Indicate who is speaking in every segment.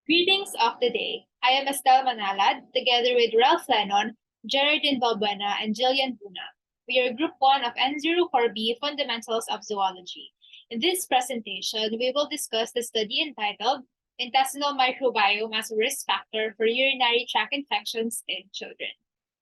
Speaker 1: Greetings of the day. I am Estele MANALAD, together with Ralph Lenon, Gerardine VALBUENA, and Gilliane BUNA. We are Group 1 of N04B Fundamentals of Zoology. In this presentation, we will discuss the study entitled Intestinal Microbiome as a Risk Factor for Urinary Tract Infections in Children.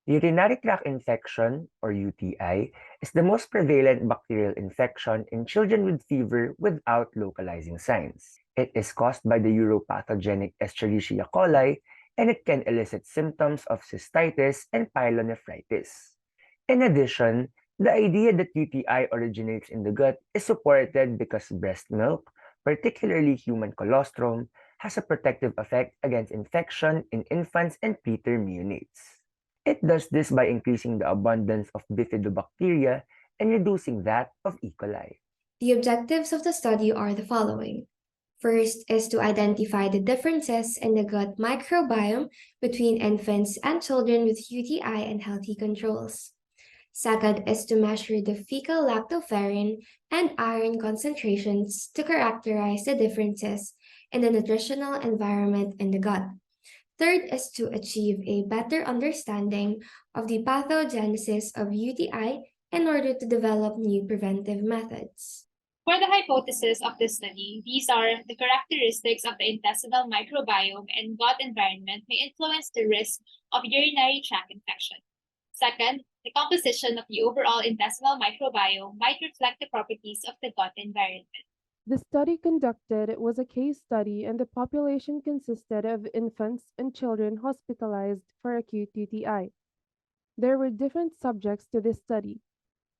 Speaker 2: Urinary tract infection, or UTI, is the most prevalent bacterial infection in children with fever without localizing signs. It is caused by the uropathogenic Escherichia coli, and it can elicit symptoms of cystitis and pyelonephritis. In addition, the idea that UTI originates in the gut is supported because breast milk, particularly human colostrum, has a protective effect against infection in infants and preterm neonates. It does this by increasing the abundance of bifidobacteria and reducing that of E. coli.
Speaker 3: The objectives of the study are the following. First is to identify the differences in the gut microbiome between infants and children with UTI and healthy controls. Second is to measure the fecal lactoferrin and iron concentrations to characterize the differences in the nutritional environment in the gut. Third is to achieve a better understanding of the pathogenesis of UTI in order to develop new preventive methods.
Speaker 1: For the hypothesis of this study, these are the characteristics of the intestinal microbiome and gut environment may influence the risk of urinary tract infection. Second, the composition of the overall intestinal microbiome might reflect the properties of the gut environment.
Speaker 4: The study conducted was a case study, and the population consisted of infants and children hospitalized for acute UTI. There were different subjects to this study: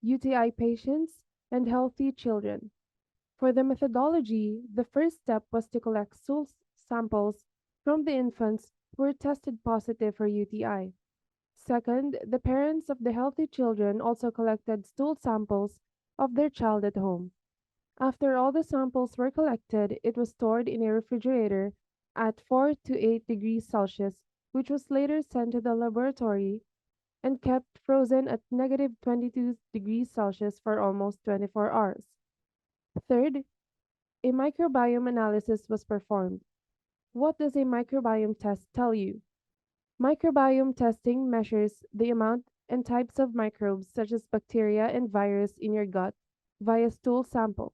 Speaker 4: UTI patients and healthy children. For the methodology, the first step was to collect stool samples from the infants who were tested positive for UTI. Second, the parents of the healthy children also collected stool samples of their child at home. After all the samples were collected, it was stored in a refrigerator at 4 to 8 degrees Celsius, which was later sent to the laboratory and kept frozen at negative 22 degrees Celsius for almost 24 hours. Third, a microbiome analysis was performed. What does a microbiome test tell you? Microbiome testing measures the amount and types of microbes such as bacteria and virus in your gut via stool sample.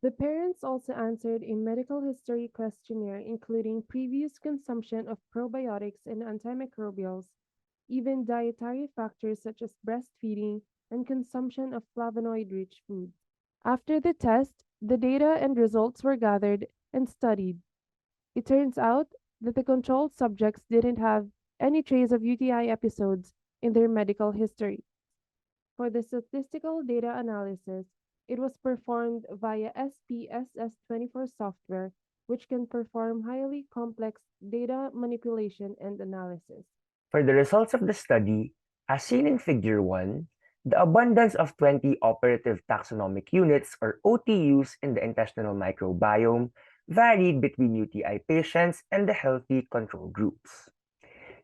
Speaker 4: The parents also answered a medical history questionnaire including previous consumption of probiotics and antimicrobials, even dietary factors such as breastfeeding and consumption of flavonoid-rich foods. After the test, the data and results were gathered and studied. It turns out that the controlled subjects didn't have any trace of UTI episodes in their medical history. For the statistical data analysis, it was performed via SPSS24 software, which can perform highly complex data manipulation and analysis.
Speaker 2: For the results of the study, as seen in Figure 1, the abundance of 20 operative taxonomic units, or OTUs, in the intestinal microbiome varied between UTI patients and the healthy control groups.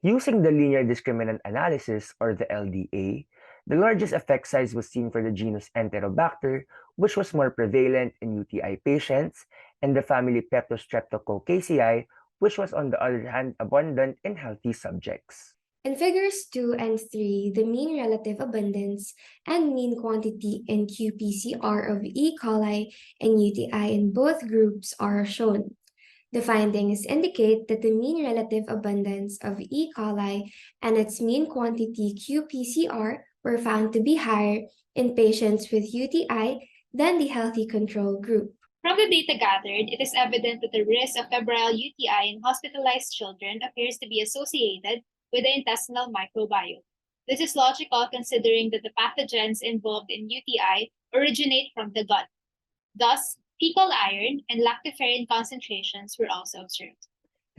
Speaker 2: Using the linear discriminant analysis, or the LDA, the largest effect size was seen for the genus Enterobacter, which was more prevalent in UTI patients, and the family Peptostreptococcaceae, which was on the other hand abundant in healthy subjects.
Speaker 3: In figures 2 and 3, the mean relative abundance and mean quantity in qPCR of E. coli and UTI in both groups are shown. The findings indicate that the mean relative abundance of E. coli and its mean quantity qPCR were found to be higher in patients with UTI than the healthy control group.
Speaker 1: From the data gathered, it is evident that the risk of febrile UTI in hospitalized children appears to be associated with the intestinal microbiome. This is logical considering that the pathogens involved in UTI originate from the gut. Thus, fecal iron and lactoferrin concentrations were also observed.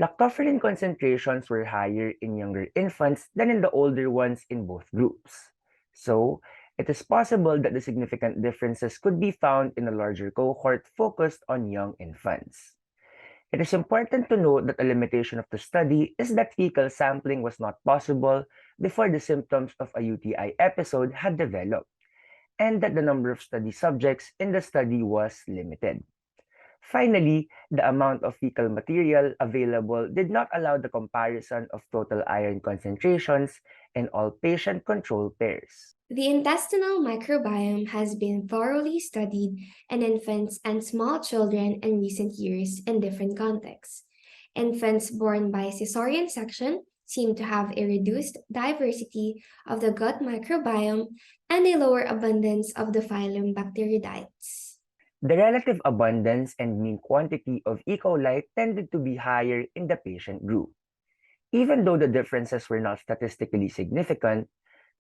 Speaker 2: Lactoferrin concentrations were higher in younger infants than in the older ones in both groups. So, it is possible that the significant differences could be found in a larger cohort focused on young infants. It is important to note that a limitation of the study is that fecal sampling was not possible before the symptoms of a UTI episode had developed, and that the number of study subjects in the study was limited. Finally, the amount of fecal material available did not allow the comparison of total iron concentrations in all patient control pairs.
Speaker 3: The intestinal microbiome has been thoroughly studied in infants and small children in recent years in different contexts. Infants born by cesarean section seem to have a reduced diversity of the gut microbiome and a lower abundance of the phylum Bacteroidetes.
Speaker 2: The relative abundance and mean quantity of E. coli tended to be higher in the patient group. Even though the differences were not statistically significant,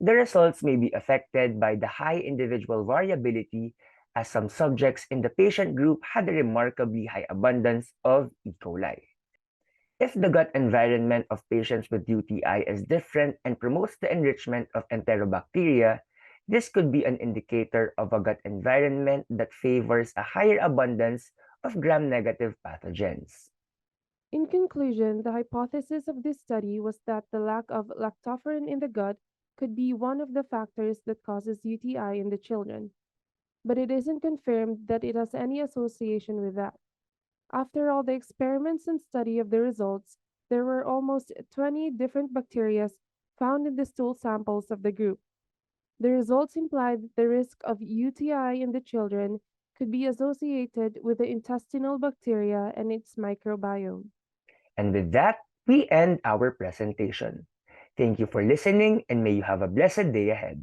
Speaker 2: the results may be affected by the high individual variability, as some subjects in the patient group had a remarkably high abundance of E. coli. If the gut environment of patients with UTI is different and promotes the enrichment of enterobacteria, this could be an indicator of a gut environment that favors a higher abundance of gram-negative pathogens.
Speaker 4: In conclusion, the hypothesis of this study was that the lack of lactoferrin in the gut could be one of the factors that causes UTI in the children, but it isn't confirmed that it has any association with that. After all the experiments and study of the results, there were almost 20 different bacteria found in the stool samples of the group. The results implied that the risk of UTI in the children could be associated with the intestinal bacteria and its microbiome.
Speaker 2: And with that, we end our presentation. Thank you for listening and may you have a blessed day ahead.